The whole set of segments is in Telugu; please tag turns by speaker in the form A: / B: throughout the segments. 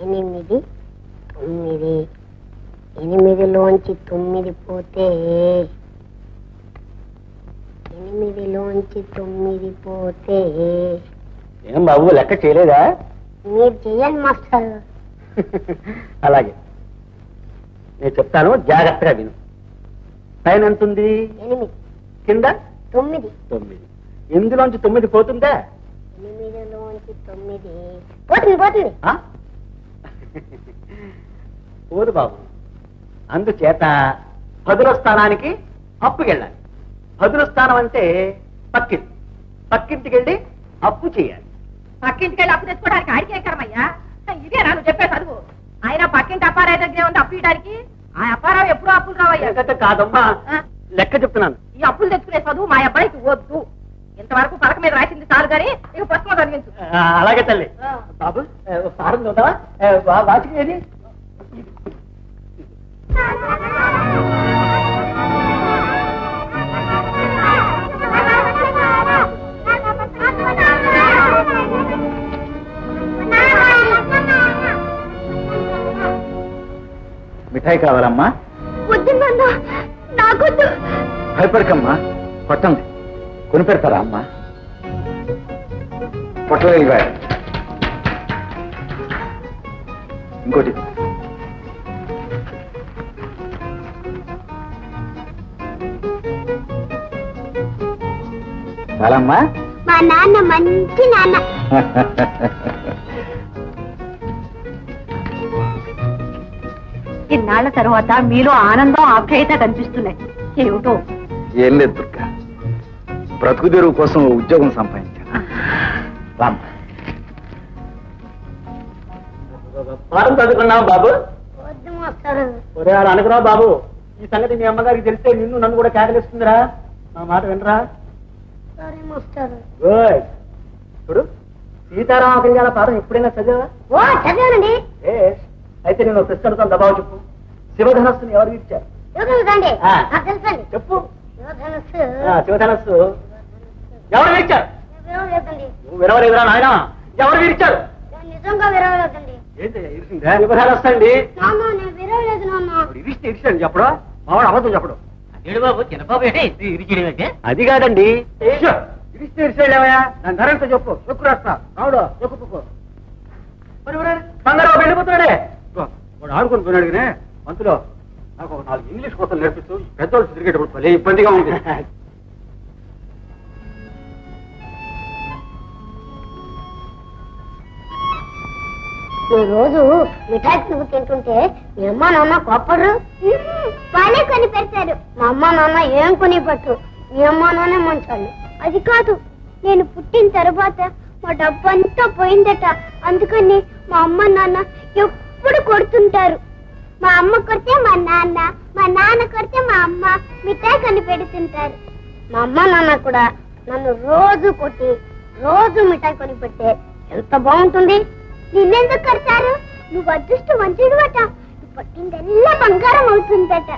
A: 8 9 8లోంచి 9 పోతే 8లోంచి 9 పోతే
B: ఏం బాబు లెక్క చేయలేదా?
A: మీరు చెయ్యండి మాస్టర్.
B: అలాగే నేను చెప్తాను, జాగ్రత్తగా విను. పైన ఎంత ఉంది?
A: 8
B: కింద
A: 9
B: 9. 8లోంచి 9 పోతుందా?
A: 8లోంచి 9 పోతుంది.
B: పోదు బాబు. అందుచేత 10వ స్థానానికి అప్పుకెళ్ళాలి. 10వ స్థానం అంటే పక్కింటి. పక్కింటికి వెళ్ళి అప్పు చేయాలి.
C: పక్కింటికి వెళ్ళి అప్పు తెచ్చుకోవడానికి ఆడికే కరమయ్యా. ఇదే నువ్వు చెప్పే చదువు. ఆయన పక్కింటి అప్పారావు దగ్గరే ఉంది అప్పు ఇయడానికి. ఆ అప్పారావు ఎప్పుడూ అప్పులు రావయ్యా.
B: కాదమ్మా, లెక్క చెప్తున్నాను.
C: ఈ అప్పులు తెచ్చుకునే చదువు మా అబ్బాయికి వద్దు. ఇంతవరకు పలక మీద రాసింది చాలు గాని ఇక ప్రశ్న చదివించు.
B: అలాగే తల్లి. బాబు ఫారం చూద్దామా? వాచికి ఏది? మిఠాయి కావాలమ్మా?
A: నాకొద్దు.
B: భయపడకమ్మా, కొట్టండి. కొని పెడతారా అమ్మా? పొట్టలేదు. ఇంకోటి చాలమ్మా?
A: మా నాన్న మంచి నాన్న.
C: ఇన్నాళ్ల తర్వాత మీలో ఆనందం ఆప్యాయత కనిపిస్తున్నాయి. ఏమిటో?
B: ఏం లేదు దుర్గా, బ్రతుకు తెరువు కోసం ఉద్యోగం సంపాదించాను. పాఠం చదువుకున్నావు బాబు?
A: వద్దు మాస్టర్.
B: ఒరే అలా అనుకున్నావు బాబు. ఈ సంగతి మీ అమ్మగారికి తెలిస్తే నిన్ను నన్ను కూడా కేకలిస్తుందిరా. నా మాట వినరా?
A: సరే మాస్టర్.
B: గుడ్. చూడు, సీతారామ కళ్యాణ పాఠం ఎప్పుడైనా చదివా?
A: ఓ చదివానండి.
B: అయితే నేను ప్రశ్న అడుగుతాను, దబావు చెప్పు. శివధనస్సుని ఎవరు ఇచ్చారు?
A: తెలుసండి.
B: ఆ.
A: తెలుసండి.
B: చెప్పు.
A: శివధనస్సు.
B: శివధనస్సు ఎవరు విరిచారు?
A: విరవలేదండి.
B: నువ్వు విరవలేదురా నాయన. ఎవరు విరిచారు?
A: నిజంగా విరవలేదండి.
B: శివధనస్సు అండి.
A: నాన్న నేను విరవలేదు నాన్న.
B: ఇరిస్తే ఇరిచాడు చెప్పడం, మావాడు అబద్ధం చెప్పడం.
D: బాబు చిన్నబాబు
B: అది కాదండి, ఇరిస్తే ఇరిసేలేవయా. దాని ధర ఎంత చెప్పు. చెక్కు రాస్తా. రావుడు చెప్పుకో. బంగారావు వెళ్ళిపోతున్నాడే. వాడు ఆడుకొని పోయినాడు కానీ మంతులో నాకు ఒక 4 ఇంగ్లీష్ కోసం నేర్పిస్తూ పెద్దవాళ్ళు తిరిగేటప్పుడు భలే ఇబ్బందిగా ఉంది.
A: నువ్వు రోజు మిఠాయి నువ్వు తింటుంటే మీ అమ్మ నాన్న కోపడరు? వాళ్ళే కొని పెడతారు. మా అమ్మ నాన్న ఏం కొని పట్టు. మీ అమ్మ నాన్న మంచాళ్ళు. అది కాదు, నేను పుట్టిన తర్వాత మా డబ్బంతా పోయిందట. అందుకని మా అమ్మ నాన్న ఎప్పుడు కొడుతుంటారు. మా అమ్మ కొడితే మా నాన్న, మా నాన్న కొడితే మా అమ్మ మిఠాయి కొని పెడుతుంటారు. మా అమ్మ నాన్న కూడా నన్ను రోజు కొట్టి రోజు మిఠాయి కొని పెడితే ఎంత బాగుంటుంది. నిన్నెందుకు కడతారు? నువ్వు అదృష్టవంతుడు అట. నువ్వు పట్టిందల్లా బంగారం అవుతుందట.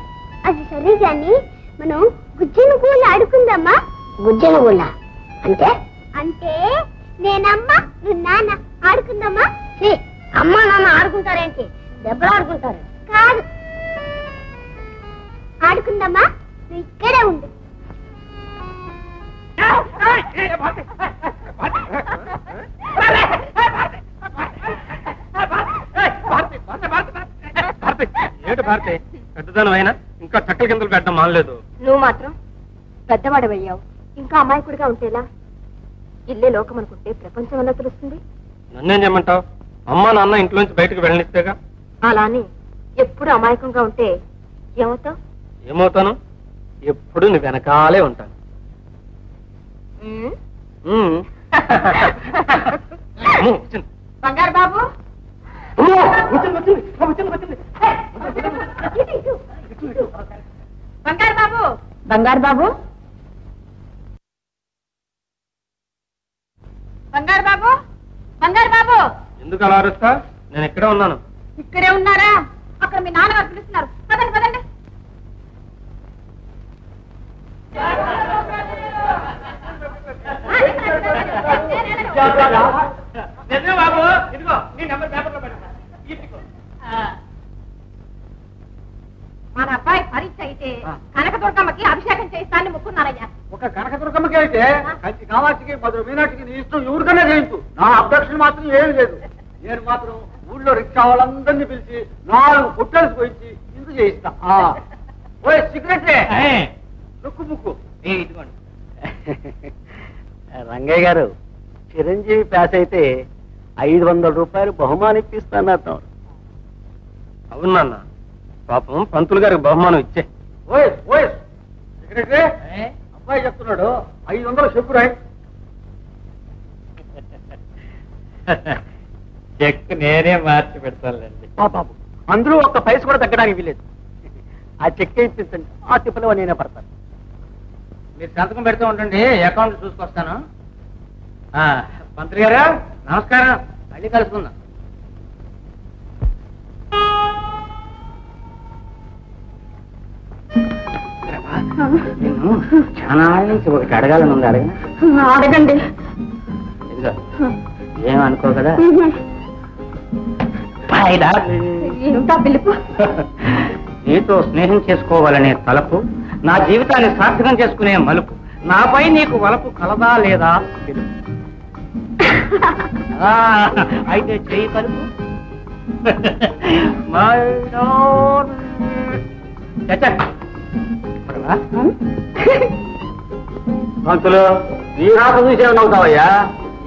A: అది సరే గాని మనం గుజ్జన గూళ్ళ ఆడుకుందామా? గుజ్జన గూళ్ళ అంటే? అంటే నేనమ్మ నువ్వు నాన్న ఆడుకుందామా? అమ్మ నాన్న ఆడుకుంటారేంటి? దెబ్బలు ఆడుకుంటారు. కాదు, ఆడుకుందామా? నువ్వు ఇక్కడే ఉండు.
E: ఏమిటి భారతి, పెద్దదనం అయినా ఇంకా చక్కల కిందలు పెట్టడం మానలేదు.
C: నువ్వు మాత్రం పెద్దవాడవయ్యావు, ఇంకా అమాయకుడిగా ఉంటేలా? ఇల్లే లోకం అనుకుంటే ప్రపంచం ఎలా తెలుస్తుంది?
E: నన్నేం చేయమంటావు? అమ్మా నాన్న ఇంట్లోంచి బయటకు వెళ్ళనిస్తేగా.
C: అలానే ఎప్పుడు అమాయకంగా ఉంటే ఏమవుతావు?
E: ఏమవుతాను? ఎప్పుడు నీ వెనకాలే ఉంటాను.
C: బంగారు బాబు, బంగారు బాబు, బంగారు బాబు, బంగారు బాబు, బంగారు బాబు.
E: ఎందుకు అలా అరుస్తా? నేను ఇక్కడే ఉన్నాను.
C: ఇక్కడే ఉన్నారా? అక్కడ మీ నాన్నగారు పిలుస్తున్నారు. పదండి పదండి.
E: బాబు ఇదిగో నీ నెంబర్ పేపర్లో పెట్టా.
C: మన అబ్బాయి పరీక్ష అయితే కనకదుర్గమ్మకి అభిషేకం చేయిస్తానని మొక్కున్నారయ్యా.
B: ఒక కనకదుర్గమ్మకి అయితే కంచి కామాక్షికి మధుర మీనాక్షికి నీ ఇష్టం ఎవరికైనా చేయించు. నా అబ్జెక్షన్ మాత్రం ఏమి లేదు. నేను మాత్రం ఊళ్ళో రిక్షా వాళ్ళందరినీ పిలిచి 4 పుట్టెలు పోయించి ఇందు చేయిస్తా. ఓయ్ సెక్రటరీ, ముక్కు ముక్కు ఇదిగోండి.
D: రంగయ్య గారు, చిరంజీవి పాస్ అయితే 500 రూపాయలు బహుమానం ఇప్పిస్తాను.
E: అవును నాన్న, పాపం పంతులు గారికి బహుమానం ఇచ్చే.
B: ఓయ్ ఓయ్ సెక్రటరీ, అబ్బాయి చెప్తున్నాడు 500 చెప్పురాయి.
D: చెక్ నేనే మార్చి పెడతానులేండి. బాబు, అందరూ ఒక్క పైస కూడా తగ్గడానికి వీలేదు. ఆ చెక్ ఇప్పించండి, ఆ తిప్పలో నేనే పడతాను.
B: మీరు సంతకం పెడుతూ ఉండండి, అకౌంట్ చూసుకొస్తాను. మంత్రి గారు నమస్కారం, మళ్ళీ కలుసుకుందాం. చాలా నుంచి ఒకటి అడగాలని ఉంది.
C: అడగండి.
B: ఇదిగో ఏమనుకో కదా.
C: ఏమిటా పిలుపు?
B: నీతో స్నేహం చేసుకోవాలనే తలపు, నా జీవితాన్ని సార్థకం చేసుకునే మలుపు, నాపై నీకు వలపు కలదా లేదా పిలుపు. అయితే చేయి కలుపు. పంతులు, ఈ రాత చూసే నవ్వుతావయ్యా,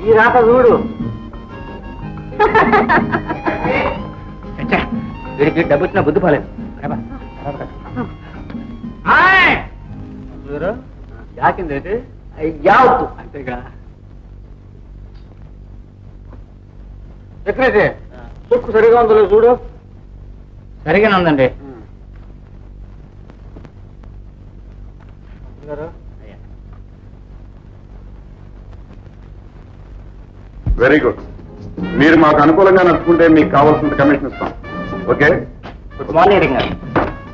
B: ఈ రాత చూడు. వీడికి డబ్బు వచ్చిన బుద్ధి పోలేదు. యాకింది యావత్తు అంతేగా. సెక్రటరీ, చెక్కు సరిగా ఉందో చూడు. సరిగానే ఉందండి.
F: Very good. మీరు మాకు అనుకూలంగా నడుచుకుంటే మీకు కావాల్సినంత కమిషన్ ఇస్తాం. Okay.
B: Good morning.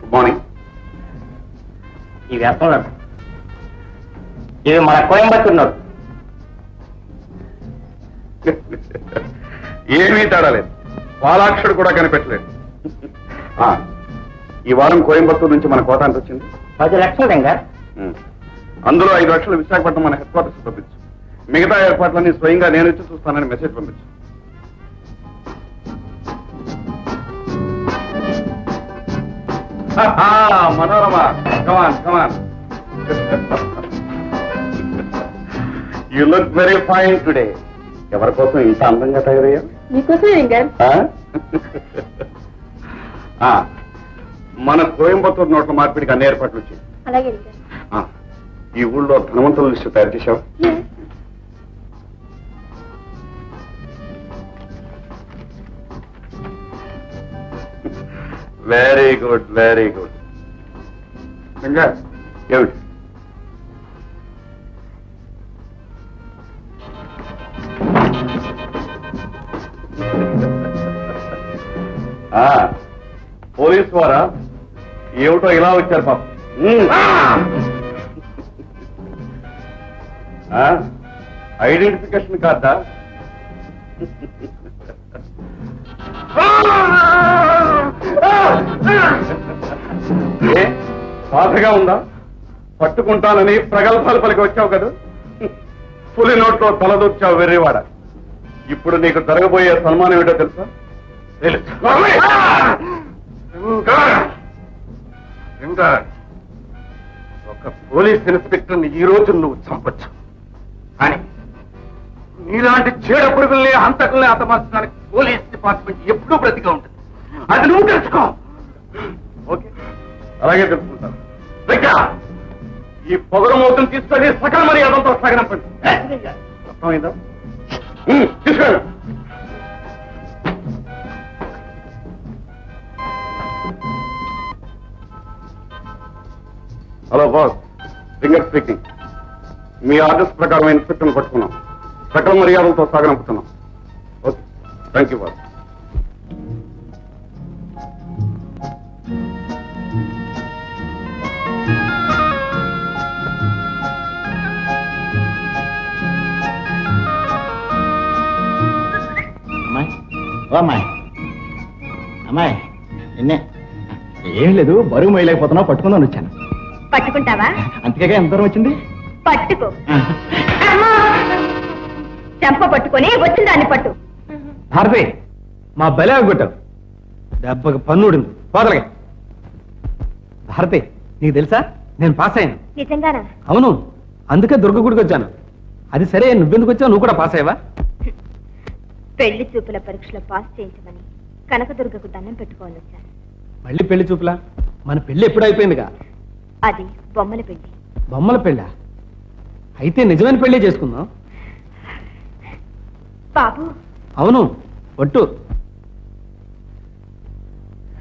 F: Good morning.
B: ఇవి వేస్తున్నాడు. ఇది మన కోయంబత్తూరు నోట్.
F: ఏమీ తేడా లేదు, పాలాక్షుడు కూడా కనిపెట్టలేదు. ఈ వారం కోయంబత్తూరు నుంచి మన కోట ఎంత వచ్చింది?
B: 10 లక్షలు రంగా.
F: అందులో 5 లక్షలు విశాఖపట్నం మన హెడ్ క్వార్టర్స్ పంపించు. మిగతా ఏర్పాట్లన్నీ స్వయంగా నేను వచ్చి చూస్తానని మెసేజ్ పంపించు. Manorama, come on come on. You look very fine today. ఎవరి కోసం ఇంత అందంగా తయారయ్యా?
C: మీకోసం.
F: మన కోయంబత్తూరు నోట్ల మార్పిడికి అన్ని ఏర్పాట్లు వచ్చాయి.
C: అలాగే.
F: ఈ ఊళ్ళో ధనవంతుల లిస్టు తయారు చేశావు? Very good, very good. ఇంకా ఏమిటి? పోలీసు వారా? ఏమిటో ఇలా వచ్చారు పాప. ఐడెంటిఫికేషన్ కార్డా? బాధగా ఉందా? పట్టుకుంటానని ప్రగల్భాలు పలికి వచ్చావు కదా, పులి నోట్లో తలదూర్చావు వెర్రివాడ. ఇప్పుడు నీకు జరగబోయే సన్మానం ఏంటో తెలుసా? ఒక పోలీస్ ఇన్స్పెక్టర్ని ఈ రోజు నువ్వు చంపొచ్చు, కానీ నీలాంటి చీడ పురుగుల్ని హంతకుల్ని హతమార్చడానికి పోలీస్ డిపార్ట్మెంట్ ఎప్పుడూ బ్రతిగా ఉంటుంది. అది నువ్వు తెలుసుకో. ఓకే, అలాగే తెలుసుకుంటాను. ఈ పొగరమూతను తీసుకొని సకల మర్యాదలతో సాగనంపండి. అర్థమైందా? తీసుకెళ్ళు. Hello boss, Ringer speaking. మీ ఆర్డర్స్ ప్రకారం ఇన్స్పెక్టర్ని పట్టుకున్నాం. సకల మర్యాదలతో సాగనంపుతున్నాం. Okay, thank you boss.
D: అమ్మాయి నిన్నే ఏం లేదు బరువు మొయ్యలేకపోతున్నావు పట్టుకుందాం వచ్చాను.
C: పట్టుకుంటావా?
D: అంతేగా ఎంత దూరం వచ్చింది?
C: పట్టుకో. చెంప పట్టుకొని వచ్చిన దాన్ని పట్టు.
E: భారతి మా బలే కొట్టావు, దెబ్బకి పన్నుడింది పోదలగా. భారతి నీకు తెలుసా నేను పాస్ అయ్యాను.
C: నిజంగానా?
E: అవును, అందుకే దుర్గ గుడికి వచ్చాను. అది సరే, నువ్వెందుకు వచ్చావు? నువ్వు కూడా పాస్ అయ్యావా?
C: పెళ్లి చూపుల పరీక్షలో పాస్ చేయించమని కనకదుర్గకు దండం పెట్టుకోవాలి వచ్చాను.
E: మళ్ళీ పెళ్లి చూపులా? మన పెళ్లి ఎప్పుడు అయిపోయిందిగా?
C: అది బొమ్మల పెళ్లి.
E: బొమ్మల పెళ్ళా? అయితే నిజమైన పెళ్లి చేసుకుందాం.
C: బాబు.
E: అవును, ఒట్టు.